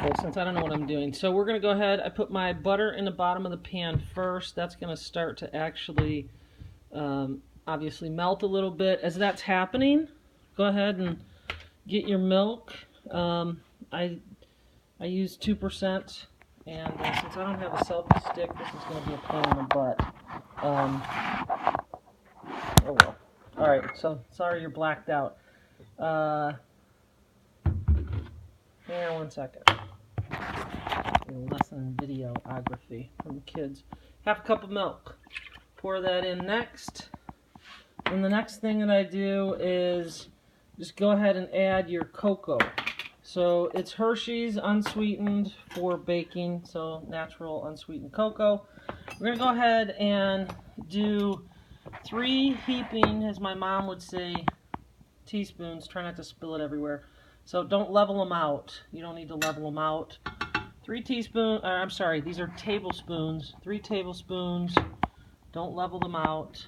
simple since I don't know what I'm doing. So we're going to go ahead. I put my butter in the bottom of the pan first. That's going to start to actually obviously melt a little bit. As that's happening, go ahead and get your milk. I use 2%, and since I don't have a selfie stick, this is going to be a pain in the butt. Oh well. Alright, so sorry you're blacked out. Hang on one second. Lesson videography from kids. Half a cup of milk. Pour that in next. And the next thing that I do is just go ahead and add your cocoa. So it's Hershey's unsweetened for baking, so natural unsweetened cocoa. We're going to go ahead and do 3 heaping, as my mom would say, teaspoons. Try not to spill it everywhere. So don't level them out. You don't need to level them out. 3 teaspoons, I'm sorry, these are tablespoons. 3 tablespoons. Don't level them out.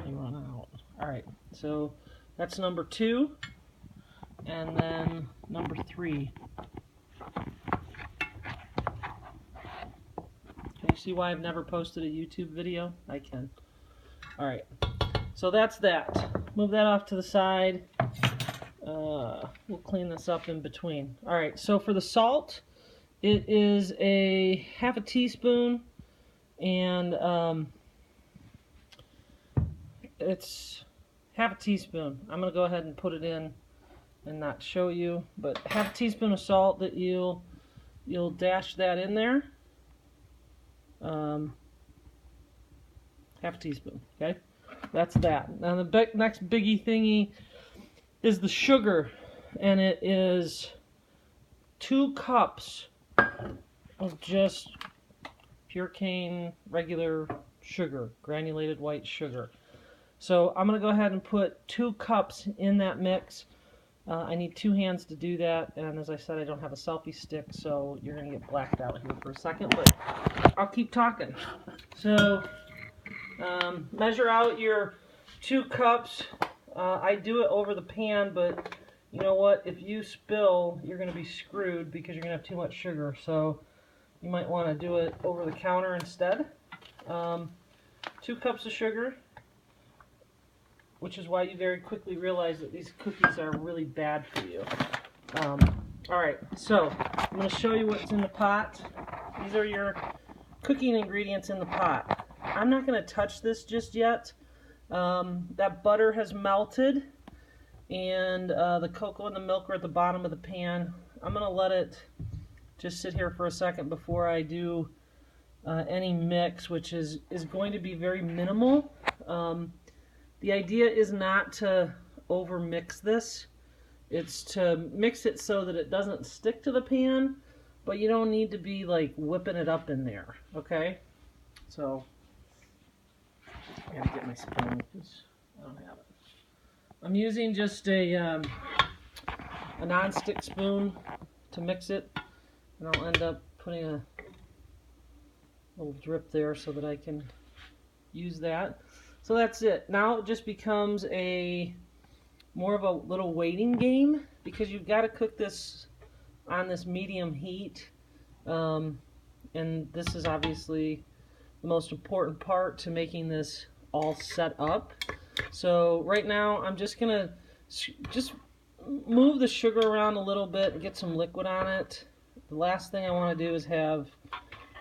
They run out. Alright, so that's number 2. And then number 3. Can you see why I've never posted a YouTube video? I can. Alright, so that's that. Move that off to the side. We'll clean this up in between. Alright, so for the salt, it is a half a teaspoon, and it's half a teaspoon. I'm going to go ahead and put it in and not show you, but half a teaspoon of salt that you'll dash that in there. Half a teaspoon, okay? That's that. Now the next biggie thingy is the sugar, and it is 2 cups of just pure cane regular sugar, granulated white sugar. So I'm going to go ahead and put 2 cups in that mix. I need 2 hands to do that, and as I said, I don't have a selfie stick, so you're going to get blacked out here for a second, but I'll keep talking. So measure out your 2 cups. I do it over the pan, but you know what? If you spill, you're going to be screwed because you're going to have too much sugar. So you might want to do it over the counter instead. 2 cups of sugar, which is why you very quickly realize that these cookies are really bad for you. Alright, so I'm going to show you what's in the pot. These are your cooking ingredients in the pot. I'm not going to touch this just yet. That butter has melted, and the cocoa and the milk are at the bottom of the pan. I'm going to let it just sit here for a second before I do any mix, which is going to be very minimal. The idea is not to over mix this. It's to mix it so that it doesn't stick to the pan, but you don't need to be like whipping it up in there, okay? So I gotta get my spoon because I don't have it. I'm using just a non-stick spoon to mix it, and I'll end up putting a little drip there so that I can use that. So that's it. Now it just becomes more of a little waiting game, because you've got to cook this on this medium heat, and this is obviously the most important part to making this all set up. So right now I'm just gonna move the sugar around a little bit and get some liquid on it. The last thing I want to do is have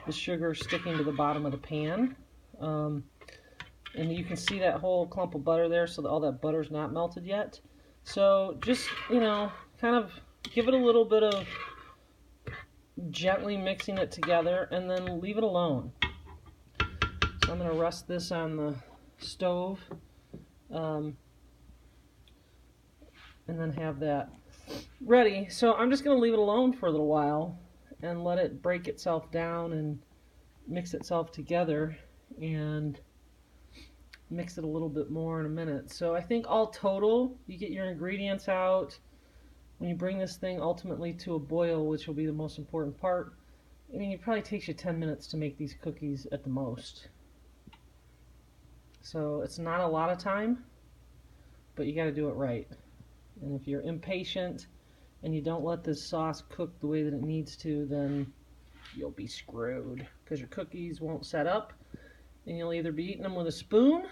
the sugar sticking to the bottom of the pan. And you can see that whole clump of butter there, so that all that butter's not melted yet. So just, you know, kind of give it a little bit of gently mixing it together, and then leave it alone. So I'm going to rest this on the stove, and then have that ready. So I'm just going to leave it alone for a little while and let it break itself down and mix itself together, and mix it a little bit more in a minute. So I think all total, you get your ingredients out. When you bring this thing ultimately to a boil, which will be the most important part, I mean, it probably takes you 10 minutes to make these cookies at the most. So it's not a lot of time, but you got to do it right. And if you're impatient and you don't let this sauce cook the way that it needs to, then you'll be screwed because your cookies won't set up, and you'll either be eating them with a spoon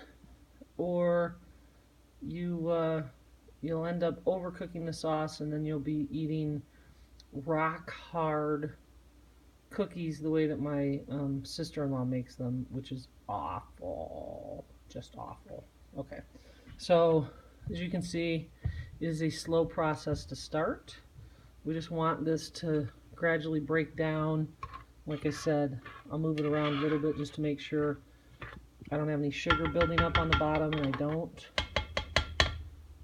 or you'll end up overcooking the sauce, and then you'll be eating rock hard cookies the way that my sister-in-law makes them, which is awful, just awful. Okay, so as you can see, it is a slow process to start. We just want this to gradually break down. Like I said, I'll move it around a little bit just to make sure I don't have any sugar building up on the bottom, and I don't.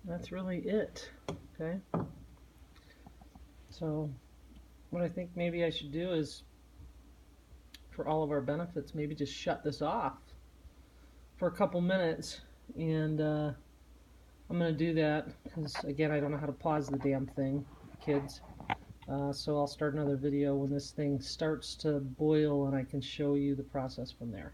That's really it, okay? So what I think maybe I should do is, for all of our benefits, maybe just shut this off for a couple minutes, and I'm going to do that because, again, I don't know how to pause the damn thing, kids. So I'll start another video when this thing starts to boil and I can show you the process from there.